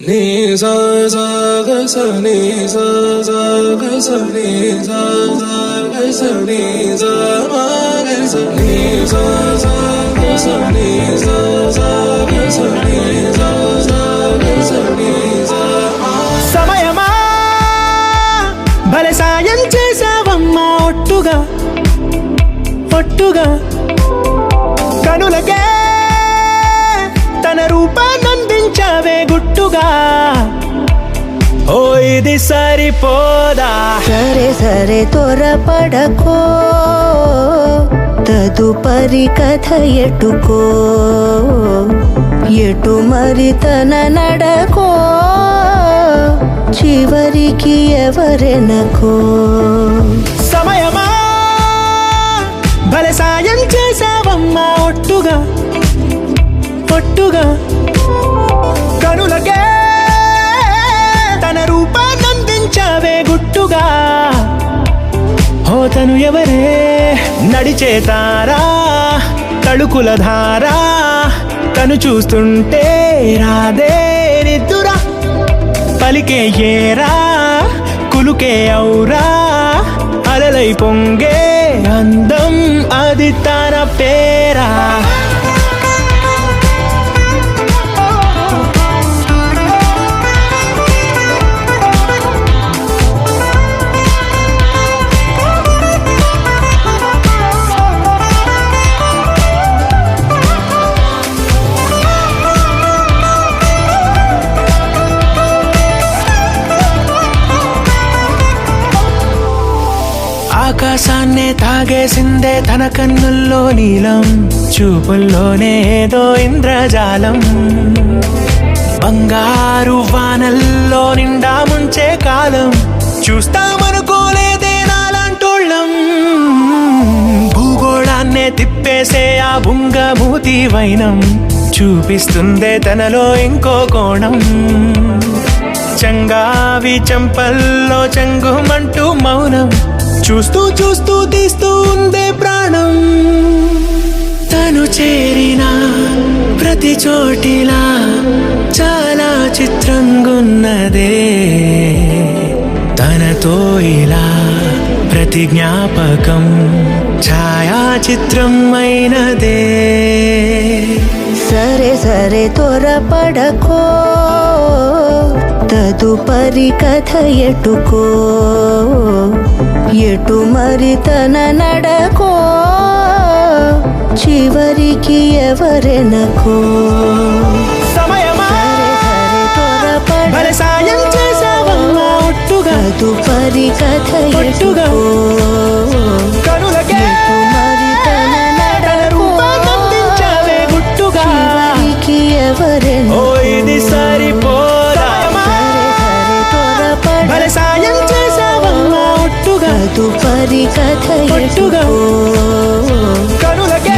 నీ సా సా గ స నీ సా సా గ స నీ సా సా గ స నీ సా మా గ స నీ సా సా గ స నీ సా సా గ స నీ సా సా గ స నీ సా మా. సమయమా భలే సాయం చేసావమ్మా ఒట్టుగా ఒట్టుగా కనులకే తన రూపాన్నందించావే గుట్టుగా. ఓ ఇది సరిపోదా, సరే సరే త్వరపడకో, తదుపరి కథ ఎటుకో, ఎటు మరి తన నడకో, చివరికి ఎవరెనకో. సమయమా భలే సాయం చేసావమ్మా ఒట్టుగా ఒట్టుగా కనులకే తన రూపాన్నందించావే గుట్టుగా. ఓ తను ఎవరే నడిచే తారా, తళుకుల ధారా, తను చూస్తుంటే రాదే నిద్దురా, పలికే ఏరా కులుకే ఔరా, అలలై పొంగే అందం అది తన పేరా. ఆకాశాన్నే తాగేసిందే తన కన్నుల్లో నీలం, చూపుల్లోనే ఏదో ఇంద్రజాలం, బంగారు వానల్లో నిండా ముంచే కాలం, చూస్తామనుకోలేదే నాలాంటోళ్ళం. భూగోళాన్నే తిప్పేసే ఆ బుంగమూతి వైనం, చూపిస్తుందే తనలో ఇంకో కోణం, చంగావి చంపల్లో చంగుమంటూ మౌనం, చూస్తూ చూస్తూ తీస్తూ ఉందే ప్రాణం. తను చేరిన ప్రతి చోటిలా చాలా చిత్రంగున్నదే, తనతో ఇలా ప్రతి జ్ఞాపకం ఛాయాచిత్రం అయినదే. సరే సరే త్వరపడకో, తదుపరి కథ ఎటుకో, ఎటు మరి తన నడకో, చివరికి ఎవరెనకో. సమయమా సరే సరే భలే సాయం చేసావమ్మా ఒట్టుగా తదుపరి కథ ఒట్టుగా ఎటుకో, కనులకే ఎటు మరి తన తన నడకో, రూపాన్నందించావే గుట్టుగా. చివరికి ఎవరెనకో. ఓ ఇది సరిపోదా, సరే సరే త్వరపడకో, భలే సాయం చేసావమ్మా ఒట్టుగా తదుపరి కథ ఒట్టుగా ఎటుకో, కనులకే